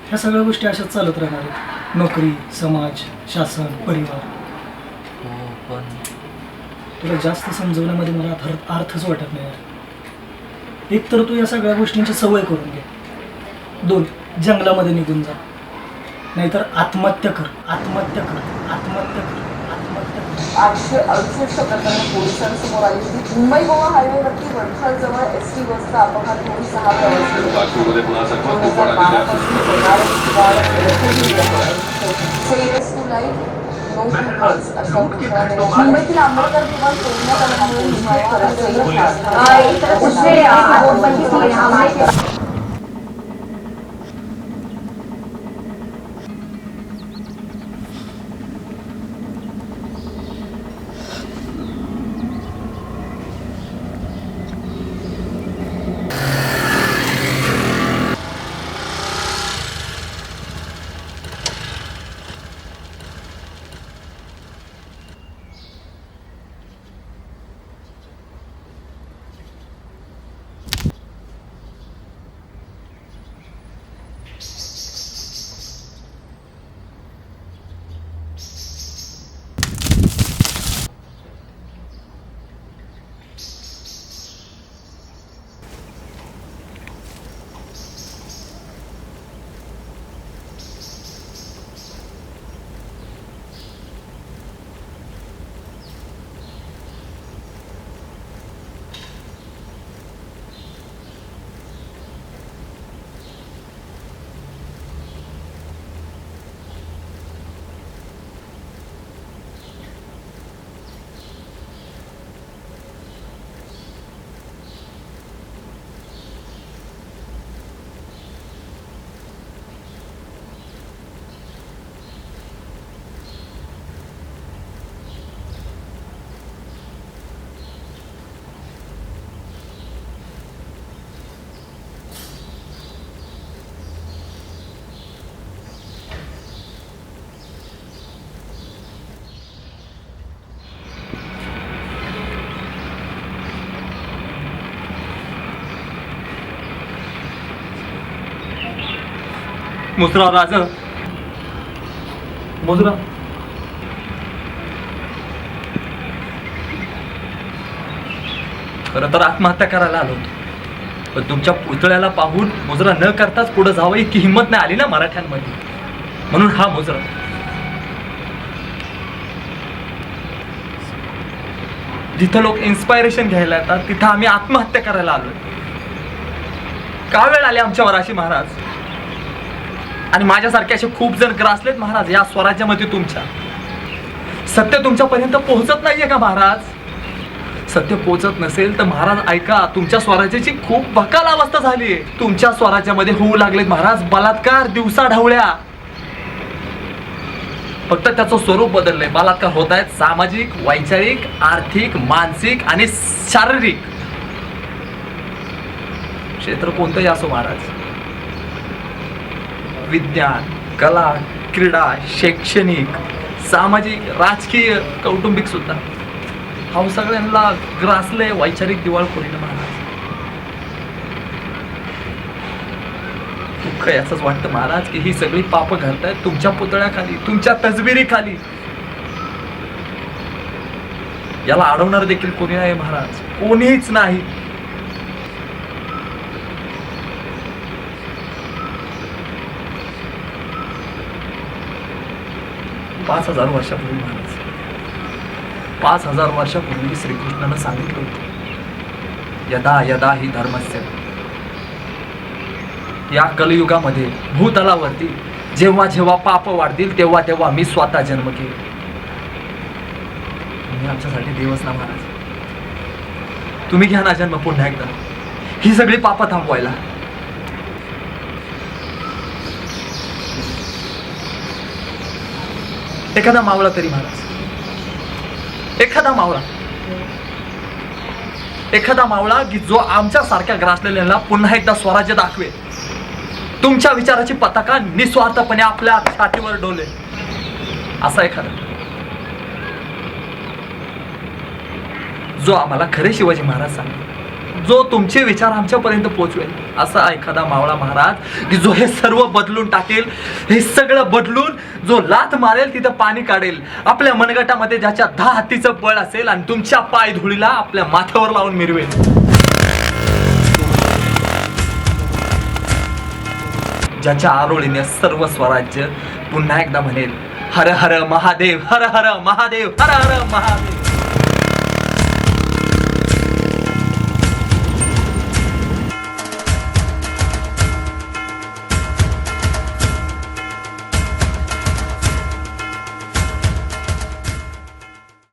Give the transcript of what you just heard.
ह्या सगळ्या गोष्टी अशाच चालत राहणार आहेत. नोकरी, समाज, शासन, परिवार. हो पण तुला जास्त समजवण्यामध्ये मला अर्थच वाटत नाही यार. एक तर तू या सगळ्या गोष्टींची सवय करून घे. 2, जंगलामध्ये निघून जा. नाहीतर आत्महत्या कर. आत्महत्या कर. आत्महत्या कर. आत्महत्या कर. 868 प्रकरण पोलिसांसमोर आली होती. मुंबई गोवा हायवेवरती वडखलजवळ एसटी बसचा अपघात होऊन 6 प्रवासी 2012 पासून saves to life no to hurts अशा घोषणा मुंबईतील आंबेडकर विमान सोडण्यात आल्यामुळे मुजरा राज मुजरा खरं तर आत्महत्या करायला आलो होतो, पण तुमच्या पुतळ्याला पाहून मुजरा न करताच पुढे जावं इतकी हिंमत नाही आली ना मराठ्यांमध्ये, म्हणून हा मुजरा. जिथं लोक इन्स्पायरेशन घ्यायला येतात तिथं आम्ही आत्महत्या करायला आलोय. का वेळ आली आमच्यावर अशी महाराज? आणि माझ्यासारखे असे खूप जण ग्रासलेत महाराज या स्वराज्यामध्ये तुमच्या. सत्य तुमच्यापर्यंत पोहोचत नाहीये का महाराज? सत्य पोहोचत नसेल तर महाराज ऐका, तुमच्या स्वराज्याची खूप बकाल अवस्था झाली आहे. तुमच्या स्वराज्यामध्ये होऊ लागलेत महाराज बलात्कार, दिवसा ढवळ्या. फक्त त्याचं स्वरूप बदललंय. बलात्कार होत आहेत सामाजिक, वैचारिक, आर्थिक, मानसिक आणि शारीरिक. क्षेत्र कोणतंही असो महाराज, विज्ञान, कला, क्रीडा, शैक्षणिक, सामाजिक, राजकीय, कौटुंबिक सुद्धा हा सगळ्यांना ग्रासलंय वैचारिक दिवाळखोरीनं महाराज. दुःख याचंच वाटतं महाराज की ही सगळी पापं घडतायत तुमच्या पुतळ्याखाली, तुमच्या तसबिरीखाली. याला अडवणार देखील कोणी नाही महाराज, कोणीच नाही. पाच 5000 वर्षापूर्वी महाराज, 5000 वर्षापूर्वी श्रीकृष्णानं सांगितलं होतं, यदा यदा ही धर्मस्य. या कलियुगामध्ये भूतलावरती जेव्हा जेव्हा पाप वाढतील तेव्हा तेव्हा मी स्वतः जन्म घेईल. तुम्ही आमच्यासाठी देवच ना महाराज. तुम्ही घ्या ना जन्म पुन्हा एकदा ही सगळी पापं थांबवायला. एखादा मावळा तरी महाराज, एखादा मावळा की जो आमच्या सारख्या ग्रासलेल्यांना पुन्हा एकदा स्वराज्य दाखवे. तुमच्या विचाराची पताका निस्वार्थपणे आपल्या छातीवर डोले. असा एखादा जो आम्हाला खरे शिवाजी महाराज सांगेल, जो तुमचे विचार आमच्यापर्यंत पोहोचवेल, असा एखादा मावळा महाराज की जो हे सर्व बदलून टाकेल, हे सगळं बदलून जो लाथ मारेल तिथं पाणी काढेल, आपल्या मनगटामध्ये ज्याच्या 10 हत्तीचं बळ असेल आणि तुमच्या पाय धुळीला आपल्या माथ्यावर लावून मिरवेल. ज्याच्या आरोळीने सर्व स्वराज्य पुन्हा एकदा म्हणेल हर हर महादेव, हर हर महादेव, हर हर महादेव.